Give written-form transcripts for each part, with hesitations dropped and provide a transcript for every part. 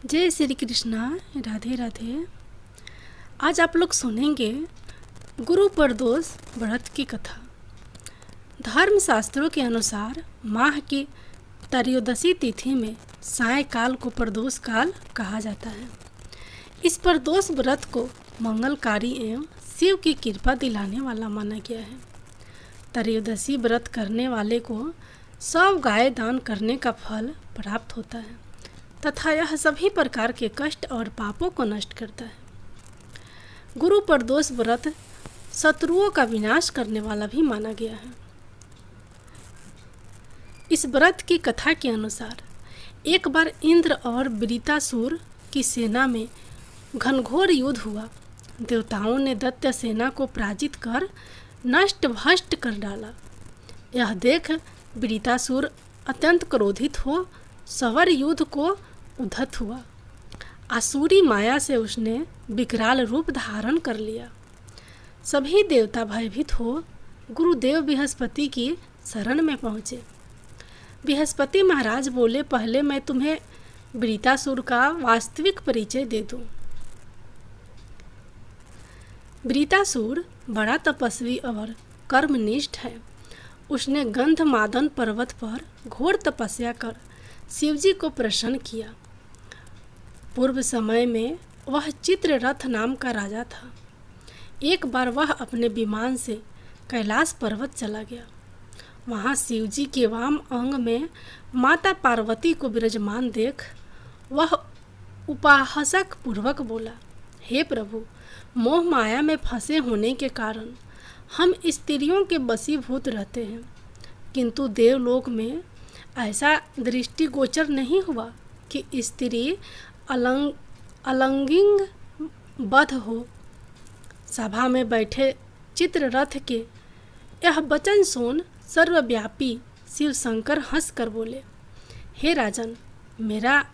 जय श्री कृष्णा। राधे राधे। आज आप लोग सुनेंगे गुरु प्रदोष व्रत की कथा। धर्मशास्त्रों के अनुसार माह की त्रयोदशी तिथि में सायंकाल को प्रदोष काल कहा जाता है। इस प्रदोष व्रत को मंगलकारी एवं शिव की कृपा दिलाने वाला माना गया है। त्रयोदशी व्रत करने वाले को 100 गाय दान करने का फल प्राप्त होता है तथा यह सभी प्रकार के कष्ट और पापों को नष्ट करता है। गुरु प्रदोष व्रत शत्रुओं का विनाश करने वाला भी माना गया है। इस व्रत की कथा के अनुसार एक बार इंद्र और वृत्रासुर की सेना में घनघोर युद्ध हुआ। देवताओं ने दैत्य सेना को पराजित कर नष्ट भ्रष्ट कर डाला। यह देख वृत्रासुर अत्यंत क्रोधित हो सवर युद्ध को उद्धत हुआ। आसुरी माया से उसने विकराल रूप धारण कर लिया। सभी देवता भयभीत हो गुरुदेव बृहस्पति की शरण में पहुँचे। बृहस्पति महाराज बोले, पहले मैं तुम्हें वृत्रासुर का वास्तविक परिचय दे दूं। वृत्रासुर बड़ा तपस्वी और कर्मनिष्ठ है। उसने गंधमादन पर्वत पर घोर तपस्या कर शिवजी को प्रसन्न किया। पूर्व समय में वह चित्ररथ नाम का राजा था। एक बार वह अपने विमान से कैलाश पर्वत चला गया। वहाँ शिवजी के वाम अंग में माता पार्वती को विराजमान देख वह उपहासक पूर्वक बोला, हे प्रभु, मोह माया में फंसे होने के कारण हम स्त्रियों के वशीभूत रहते हैं, किंतु देवलोक में ऐसा दृष्टिगोचर नहीं हुआ कि स्त्री अलंगिंग बध हो। सभा में बैठे चित्ररथ के यह वचन सुन सर्वव्यापी शिव शंकर हंसकर बोले, हे राजन, मेरा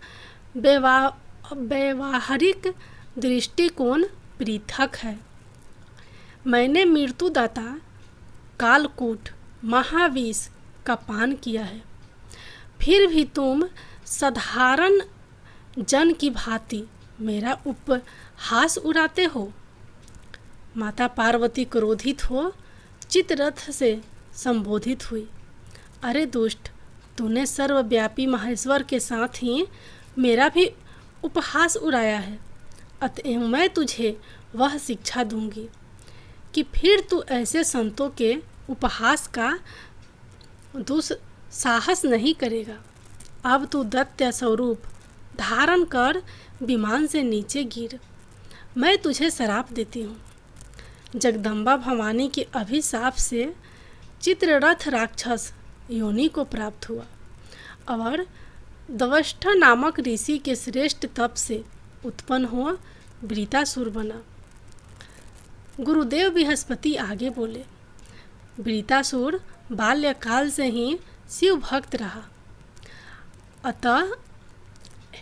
व्यवहारिक दृष्टिकोण पृथक है। मैंने मृत्युदाता कालकूट महाविष का पान किया है, फिर भी तुम साधारण जन की भांति मेरा उपहास उड़ाते हो। माता पार्वती क्रोधित हो चित्ररथ से संबोधित हुई, अरे दुष्ट, तूने सर्वव्यापी महेश्वर के साथ ही मेरा भी उपहास उड़ाया है। अतएव मैं तुझे वह शिक्षा दूंगी कि फिर तू ऐसे संतों के उपहास का दुस्साहस नहीं करेगा। अब तू दैत्य स्वरूप धारण कर विमान से नीचे गिर। मैं तुझे श्राप देती हूँ। जगदम्बा भवानी के अभिशाप से चित्ररथ राक्षस योनि को प्राप्त हुआ और दवष्टा नामक ऋषि के श्रेष्ठ तप से उत्पन्न हुआ वृत्रासुर बना। गुरुदेव बृहस्पति आगे बोले, वृत्रासुर बाल्यकाल से ही शिव भक्त रहा। अतः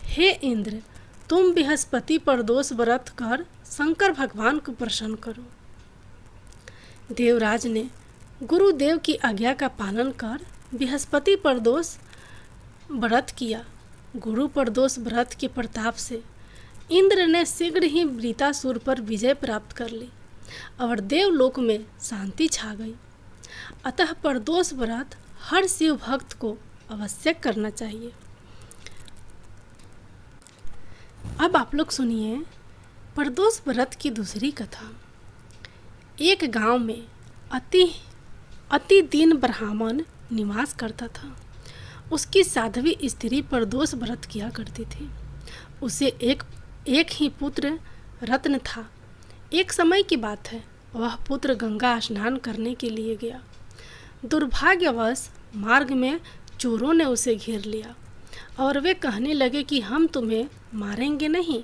हे इंद्र, तुम बृहस्पति प्रदोष व्रत कर शंकर भगवान को प्रसन्न करो। देवराज ने गुरुदेव की आज्ञा का पालन कर बृहस्पति प्रदोष व्रत किया। गुरु प्रदोष व्रत के प्रताप से इंद्र ने शीघ्र ही वृत्रासुर पर विजय प्राप्त कर ली और देवलोक में शांति छा गई। अतः प्रदोष व्रत हर शिव भक्त को अवश्य करना चाहिए। अब आप लोग सुनिए प्रदोष व्रत की दूसरी कथा। एक गांव में अति दीन ब्राह्मण निवास करता था। उसकी साध्वी स्त्री प्रदोष व्रत किया करती थी। उसे एक ही पुत्र रत्न था। एक समय की बात है, वह पुत्र गंगा स्नान करने के लिए गया। दुर्भाग्यवश मार्ग में चोरों ने उसे घेर लिया और वे कहने लगे कि हम तुम्हें मारेंगे नहीं,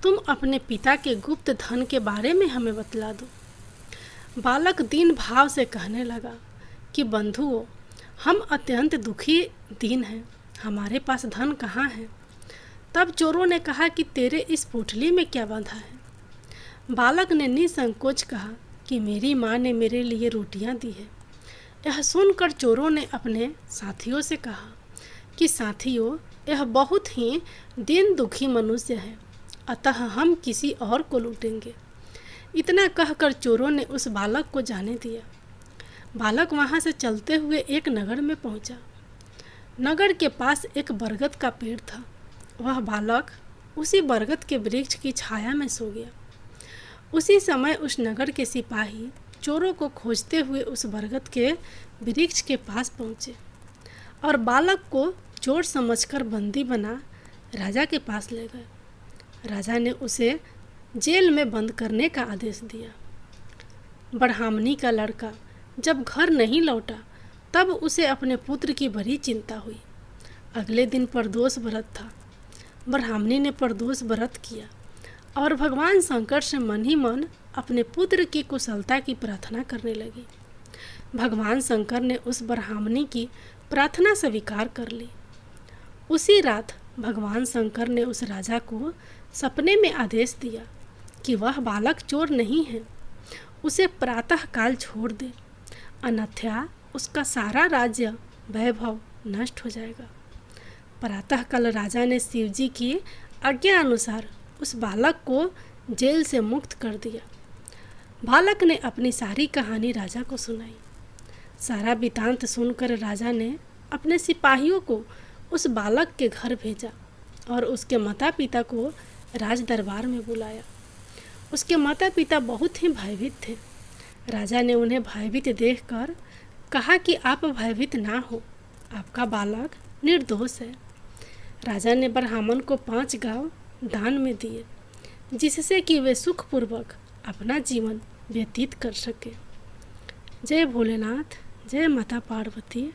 तुम अपने पिता के गुप्त धन के बारे में हमें बतला दो। बालक दीन भाव से कहने लगा कि बंधुओं, हम अत्यंत दुखी दीन हैं, हमारे पास धन कहाँ है। तब चोरों ने कहा कि तेरे इस पोटली में क्या बांधा है। बालक ने निसंकोच कहा कि मेरी माँ ने मेरे लिए रोटियां दी है। यह सुनकर चोरों ने अपने साथियों से कहा कि साथियों, यह बहुत ही दीन दुखी मनुष्य है, अतः हम किसी और को लूटेंगे। इतना कहकर चोरों ने उस बालक को जाने दिया। बालक वहाँ से चलते हुए एक नगर में पहुँचा। नगर के पास एक बरगद का पेड़ था। वह बालक उसी बरगद के वृक्ष की छाया में सो गया। उसी समय उस नगर के सिपाही चोरों को खोजते हुए उस बरगद के वृक्ष के पास पहुँचे और बालक को चोर समझकर बंदी बना राजा के पास ले गए। राजा ने उसे जेल में बंद करने का आदेश दिया। ब्राह्मणी का लड़का जब घर नहीं लौटा तब उसे अपने पुत्र की बड़ी चिंता हुई। अगले दिन प्रदोष व्रत था। ब्राह्मणी ने प्रदोष व्रत किया और भगवान शंकर से मन ही मन अपने पुत्र की कुशलता की प्रार्थना करने लगी। भगवान शंकर ने उस ब्राह्मणी की प्रार्थना स्वीकार कर ली। उसी रात भगवान शंकर ने उस राजा को सपने में आदेश दिया कि वह बालक चोर नहीं है, उसे प्रातः काल छोड़ दे, अन्यथा उसका सारा राज्य वैभव नष्ट हो जाएगा। प्रातः काल राजा ने शिवजी की आज्ञा अनुसार उस बालक को जेल से मुक्त कर दिया। बालक ने अपनी सारी कहानी राजा को सुनाई। सारा वृत्तांत सुनकर राजा ने अपने सिपाहियों को उस बालक के घर भेजा और उसके माता पिता को राज दरबार में बुलाया। उसके माता पिता बहुत ही भयभीत थे। राजा ने उन्हें भयभीत देखकर कहा कि आप भयभीत ना हो, आपका बालक निर्दोष है। राजा ने ब्राह्मण को 5 गांव दान में दिए, जिससे कि वे सुखपूर्वक अपना जीवन व्यतीत कर सके। जय भोलेनाथ, जय माता पार्वती।